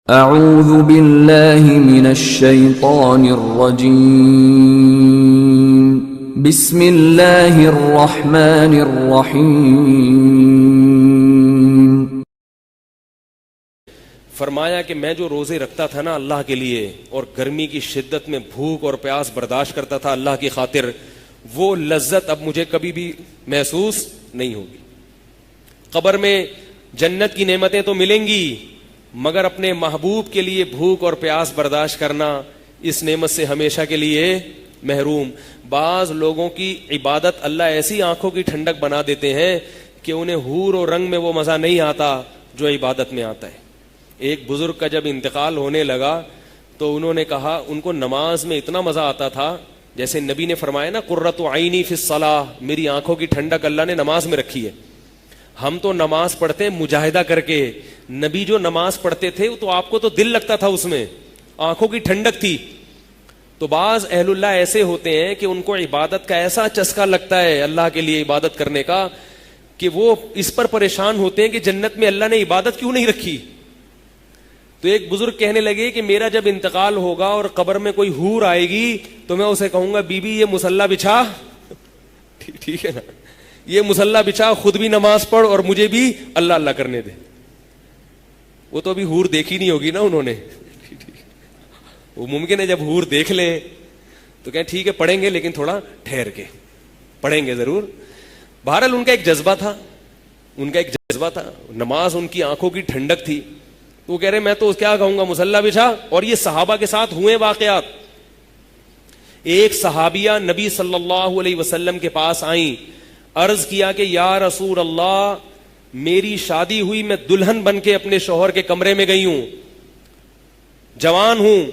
اعوذ باللہ من الشیطان الرجیم بسم اللہ الرحمن الرحیم۔ فرمایا کہ میں جو روزے رکھتا تھا نا اللہ کے لیے، اور گرمی کی شدت میں بھوک اور پیاس برداشت کرتا تھا اللہ کی خاطر، وہ لذت اب مجھے کبھی بھی محسوس نہیں ہوگی۔ قبر میں جنت کی نعمتیں تو ملیں گی، مگر اپنے محبوب کے لیے بھوک اور پیاس برداشت کرنا، اس نعمت سے ہمیشہ کے لیے محروم۔ بعض لوگوں کی عبادت اللہ ایسی آنکھوں کی ٹھنڈک بنا دیتے ہیں کہ انہیں حور و رنگ میں وہ مزہ نہیں آتا جو عبادت میں آتا ہے۔ ایک بزرگ کا جب انتقال ہونے لگا تو انہوں نے کہا ان کو نماز میں اتنا مزہ آتا تھا، جیسے نبی نے فرمایا نا قرۃ عینی فی الصلاۃ، میری آنکھوں کی ٹھنڈک اللہ نے نماز میں رکھی ہے۔ ہم تو نماز پڑھتے مجاہدہ کر کے، نبی جو نماز پڑھتے تھے تو آپ کو تو دل لگتا تھا، اس میں آنکھوں کی ٹھنڈک تھی۔ تو بعض اہل اللہ ایسے ہوتے ہیں کہ ان کو عبادت کا ایسا چسکا لگتا ہے اللہ کے لیے عبادت کرنے کا کہ وہ اس پر پریشان ہوتے ہیں کہ جنت میں اللہ نے عبادت کیوں نہیں رکھی۔ تو ایک بزرگ کہنے لگے کہ میرا جب انتقال ہوگا اور قبر میں کوئی حور آئے گی تو میں اسے کہوں گا بی بی یہ مصلی بچھا، ٹھیک ہے نا، یہ مصلی بچھا، خود بھی نماز پڑھ اور مجھے بھی اللہ اللہ کرنے دے۔ وہ تو ابھی حور دیکھی نہیں ہوگی نا انہوں نے، وہ ممکن ہے جب حور دیکھ لیں تو کہیں ٹھیک ہے پڑھیں گے، لیکن تھوڑا ٹھہر کے پڑھیں گے ضرور۔ بہرحال ان کا ایک جذبہ تھا، نماز ان کی آنکھوں کی ٹھنڈک تھی۔ تو وہ کہہ رہے میں تو کیا کہوں گا مصلی بچھا۔ اور یہ صحابہ کے ساتھ ہوئے واقعات۔ ایک صحابیہ نبی صلی اللہ علیہ وسلم کے پاس آئیں، عرض کیا کہ یا رسول اللہ میری شادی ہوئی، میں دلہن بن کے اپنے شوہر کے کمرے میں گئی ہوں، جوان ہوں،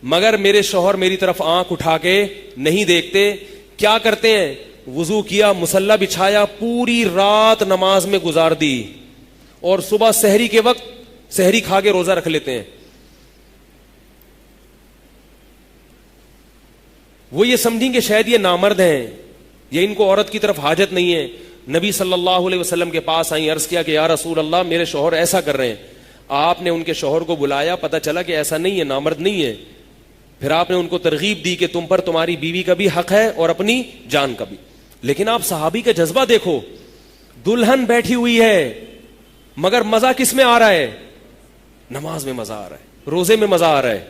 مگر میرے شوہر میری طرف آنکھ اٹھا کے نہیں دیکھتے۔ کیا کرتے ہیں؟ وضو کیا، مصلی بچھایا، پوری رات نماز میں گزار دی، اور صبح سحری کے وقت سحری کھا کے روزہ رکھ لیتے ہیں۔ وہ یہ سمجھیں کہ شاید یہ نامرد ہیں، یہ ان کو عورت کی طرف حاجت نہیں ہے۔ نبی صلی اللہ علیہ وسلم کے پاس آئیں، عرض کیا کہ یا رسول اللہ میرے شوہر ایسا کر رہے ہیں۔ آپ نے ان کے شوہر کو بلایا، پتہ چلا کہ ایسا نہیں ہے، نامرد نہیں ہے۔ پھر آپ نے ان کو ترغیب دی کہ تم پر تمہاری بیوی کا بھی حق ہے اور اپنی جان کا بھی۔ لیکن آپ صحابی کا جذبہ دیکھو، دلہن بیٹھی ہوئی ہے مگر مزہ کس میں آ رہا ہے؟ نماز میں مزہ آ رہا ہے، روزے میں مزہ آ رہا ہے۔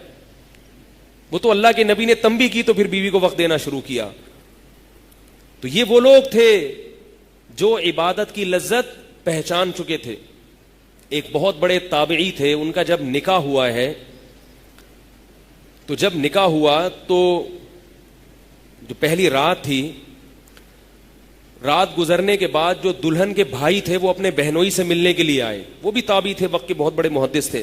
وہ تو اللہ کے نبی نے تنبیہ کی تو پھر بیوی کو وقت دینا شروع کیا۔ تو یہ وہ لوگ تھے جو عبادت کی لذت پہچان چکے تھے۔ ایک بہت بڑے تابعی تھے، ان کا جب نکاح ہوا ہے تو جب نکاح ہوا تو جو پہلی رات تھی، رات گزرنے کے بعد جو دلہن کے بھائی تھے وہ اپنے بہنوئی سے ملنے کے لیے آئے۔ وہ بھی تابعی تھے، وقت کے بہت بڑے محدث تھے۔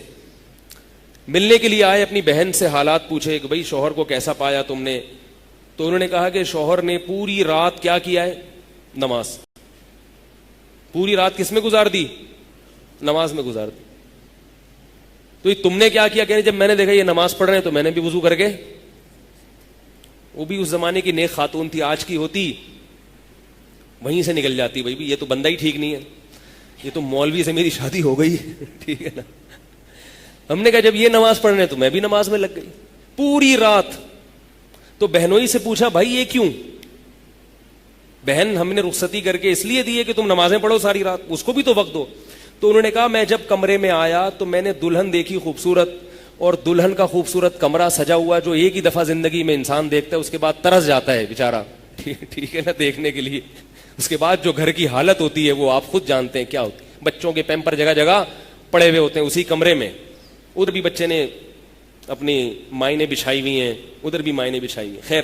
ملنے کے لیے آئے، اپنی بہن سے حالات پوچھے کہ بھئی شوہر کو کیسا پایا تم نے؟ تو انہوں نے کہا کہ شوہر نے پوری رات کیا کیا ہے؟ نماز۔ پوری رات کس میں گزار دی؟ نماز میں گزار دی۔ تو یہ تم نے کیا کیا؟ کہ جب میں نے دیکھا یہ نماز پڑھ رہے ہیں تو میں نے بھی وضو کر کے، وہ بھی اس زمانے کی نیک خاتون تھی، آج کی ہوتی وہیں سے نکل جاتی، بھائی یہ تو بندہ ہی ٹھیک نہیں ہے، یہ تو مولوی سے میری شادی ہو گئی، ٹھیک ہے نا۔ ہم نے کہا جب یہ نماز پڑھ رہے ہیں تو میں بھی نماز میں لگ گئی پوری رات۔ تو بہنوئی سے پوچھا بھائی یہ کیوں؟ بہن ہم نے رخصتی کر کے اس لیے دی ہے کہ تم نمازیں پڑھو ساری رات، اس کو بھی تو وقت دو۔ تو انہوں نے کہا میں جب کمرے میں آیا تو میں نے دلہن دیکھی خوبصورت، اور دلہن کا خوبصورت کمرہ سجا ہوا جو ایک ہی دفعہ زندگی میں انسان دیکھتا ہے، اس کے بعد ترس جاتا ہے بیچارہ، ٹھیک ہے نا، دیکھنے کے لیے۔ اس کے بعد جو گھر کی حالت ہوتی ہے وہ آپ خود جانتے ہیں کیا ہوتی ہے۔ بچوں کے پیمپر جگہ جگہ پڑے ہوئے ہوتے ہیں اسی کمرے میں، ادھر بھی بچے نے اپنی مائنے بچھائی ہوئی ہیں، ادھر بھی مائنے بچھائی ہوئی ہیں۔ خیر،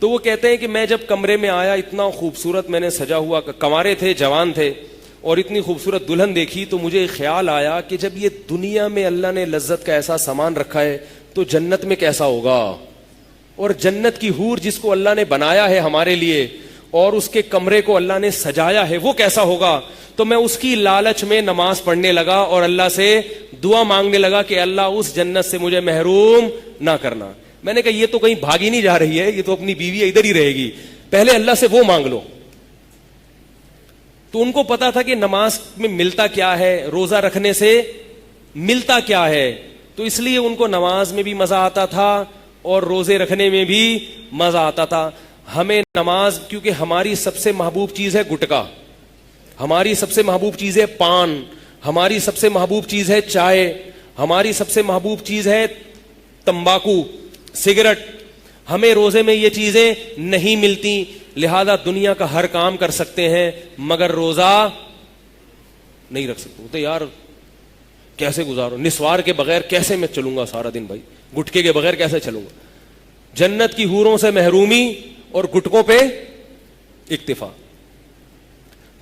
تو وہ کہتے ہیں کہ میں جب کمرے میں آیا، اتنا خوبصورت میں نے سجا ہوا، کنوارے تھے، جوان تھے، اور اتنی خوبصورت دلہن دیکھی تو مجھے ایک خیال آیا کہ جب یہ دنیا میں اللہ نے لذت کا ایسا سامان رکھا ہے تو جنت میں کیسا ہوگا، اور جنت کی حور جس کو اللہ نے بنایا ہے ہمارے لیے اور اس کے کمرے کو اللہ نے سجایا ہے وہ کیسا ہوگا۔ تو میں اس کی لالچ میں نماز پڑھنے لگا اور اللہ سے دعا مانگنے لگا کہ اللہ اس جنت سے مجھے محروم نہ کرنا۔ میں نے کہا یہ تو کہیں بھاگی نہیں جا رہی ہے، یہ تو اپنی بیوی ادھر ہی رہے گی، پہلے اللہ سے وہ مانگ لو۔ تو ان کو پتا تھا کہ نماز میں ملتا کیا ہے، روزہ رکھنے سے ملتا کیا ہے، تو اس لیے ان کو نماز میں بھی مزہ آتا تھا اور روزے رکھنے میں بھی مزہ آتا تھا. ہمیں نماز، کیونکہ ہماری سب سے محبوب چیز ہے گٹکا، ہماری سب سے محبوب چیز ہے پان، ہماری سب سے محبوب چیز ہے چائے، ہماری سب سے محبوب چیز ہے تمباکو، سگریٹ. ہمیں روزے میں یہ چیزیں نہیں ملتی، لہذا دنیا کا ہر کام کر سکتے ہیں مگر روزہ نہیں رکھ سکتے. تو یار کیسے گزارو، نسوار کے بغیر کیسے میں چلوں گا سارا دن بھائی، گٹکے کے بغیر کیسے چلوں گا. جنت کی حوروں سے محرومی اور گٹکوں پہ اکتفا.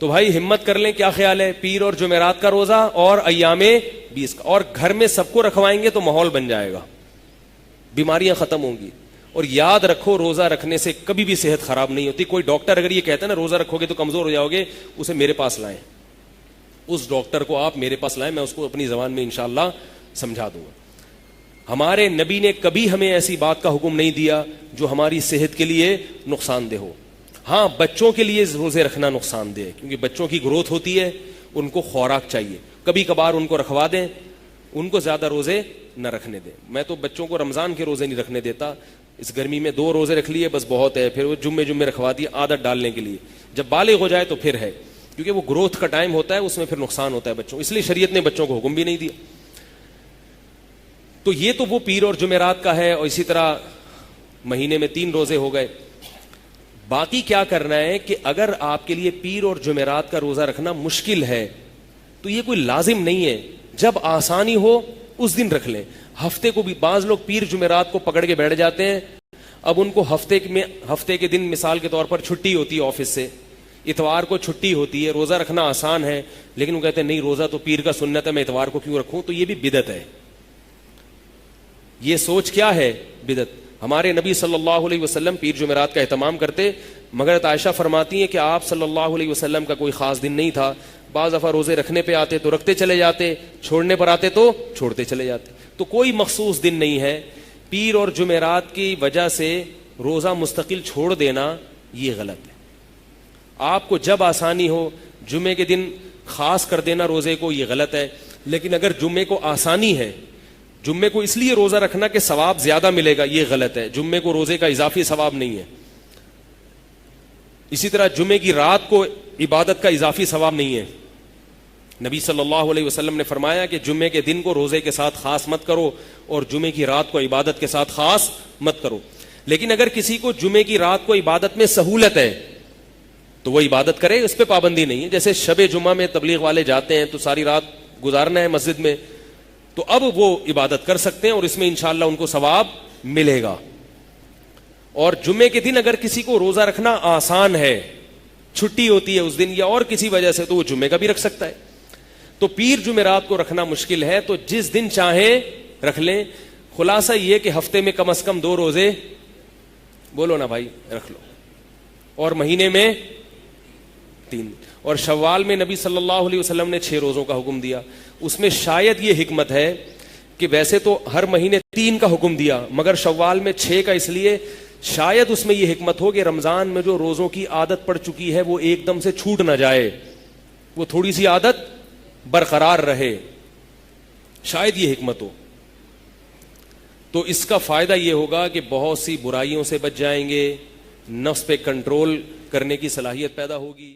تو بھائی ہمت کر لیں. کیا خیال ہے؟ پیر اور جمعرات کا روزہ اور ایام 20 کا، اور گھر میں سب کو رکھوائیں گے تو ماحول بن جائے گا، بیماریاں ختم ہوں گی. اور یاد رکھو روزہ رکھنے سے کبھی بھی صحت خراب نہیں ہوتی. کوئی ڈاکٹر اگر یہ کہتا ہے نا روزہ رکھو گے تو کمزور ہو جاؤ گے، اسے میرے پاس لائیں، اس ڈاکٹر کو آپ میرے پاس لائیں، میں اس کو اپنی زبان میں انشاءاللہ سمجھا دوں گا. ہمارے نبی نے کبھی ہمیں ایسی بات کا حکم نہیں دیا جو ہماری صحت کے لیے نقصان دہ ہو. ہاں بچوں کے لیے روزے رکھنا نقصان دہ ہے، کیونکہ بچوں کی گروتھ ہوتی ہے، ان کو خوراک چاہیے. کبھی کبھار ان کو رکھوا دیں، ان کو زیادہ روزے نہ رکھنے دیں. میں تو بچوں کو رمضان کے روزے نہیں رکھنے دیتا. اس گرمی میں 2 روزے رکھ لیے بس بہت ہے، پھر وہ جمعے رکھوا دیے عادت ڈالنے کے لیے. جب بالغ ہو جائے تو پھر ہے، کیونکہ وہ گروتھ کا ٹائم ہوتا ہے، اس میں پھر نقصان ہوتا ہے بچوں. اس لیے شریعت نے بچوں کو حکم بھی نہیں دیا. تو یہ تو وہ پیر اور جمعرات کا ہے. اور اسی طرح مہینے میں 3 روزے ہو گئے. باقی کیا کرنا ہے کہ اگر آپ کے لیے پیر اور جمعرات کا روزہ رکھنا مشکل ہے تو یہ کوئی لازم نہیں ہے، جب آسانی ہو اس دن رکھ لیں. ہفتے کو بھی بعض لوگ پیر جمعرات کو پکڑ کے بیٹھ جاتے ہیں. اب ان کو ہفتے کے دن مثال کے طور پر چھٹی ہوتی ہے آفس سے، اتوار کو چھٹی ہوتی ہے، روزہ رکھنا آسان ہے، لیکن وہ کہتے ہیں نہیں روزہ تو پیر کا سنت ہے، میں اتوار کو کیوں رکھوں. تو یہ بھی بدعت ہے. یہ سوچ کیا ہے؟ بدعت. ہمارے نبی صلی اللہ علیہ وسلم پیر جمعرات کا اہتمام کرتے، مگر عائشہ فرماتی ہیں کہ آپ صلی اللہ علیہ وسلم کا کوئی خاص دن نہیں تھا. بعض دفعہ روزے رکھنے پہ آتے تو رکھتے چلے جاتے، چھوڑنے پر آتے تو چھوڑتے چلے جاتے. تو کوئی مخصوص دن نہیں ہے. پیر اور جمعرات کی وجہ سے روزہ مستقل چھوڑ دینا یہ غلط ہے. آپ کو جب آسانی ہو جمعے کے دن خاص کر دینا روزے کو، یہ غلط ہے. لیکن اگر جمعے کو آسانی ہے، جمعے کو اس لیے روزہ رکھنا کہ ثواب زیادہ ملے گا، یہ غلط ہے. جمعے کو روزے کا اضافی ثواب نہیں ہے. اسی طرح جمعے کی رات کو عبادت کا اضافی ثواب نہیں ہے. نبی صلی اللہ علیہ وسلم نے فرمایا کہ جمعے کے دن کو روزے کے ساتھ خاص مت کرو اور جمعے کی رات کو عبادت کے ساتھ خاص مت کرو. لیکن اگر کسی کو جمعے کی رات کو عبادت میں سہولت ہے تو وہ عبادت کرے، اس پہ پابندی نہیں ہے. جیسے شب جمعہ میں تبلیغ والے جاتے ہیں تو ساری رات گزارنا ہے مسجد میں، تو اب وہ عبادت کر سکتے ہیں اور اس میں انشاءاللہ ان کو ثواب ملے گا. اور جمعے کے دن اگر کسی کو روزہ رکھنا آسان ہے، چھٹی ہوتی ہے اس دن یا اور کسی وجہ سے، تو وہ جمعے کا بھی رکھ سکتا ہے. تو پیر جمعرات کو رکھنا مشکل ہے تو جس دن چاہیں رکھ لیں. خلاصہ یہ کہ ہفتے میں کم از کم 2 روزے بولو نا بھائی رکھ لو، اور مہینے میں 3. اور شوال میں نبی صلی اللہ علیہ وسلم نے 6 روزوں کا حکم دیا. اس میں شاید یہ حکمت ہے کہ ویسے تو ہر مہینے 3 کا حکم دیا، مگر شوال میں 6 کا اس لیے شاید اس میں یہ حکمت ہو کہ رمضان میں جو روزوں کی عادت پڑ چکی ہے وہ ایک دم سے چھوٹ نہ جائے، وہ تھوڑی سی عادت برقرار رہے، شاید یہ حکمت ہو. تو اس کا فائدہ یہ ہوگا کہ بہت سی برائیوں سے بچ جائیں گے، نفس پہ کنٹرول کرنے کی صلاحیت پیدا ہوگی.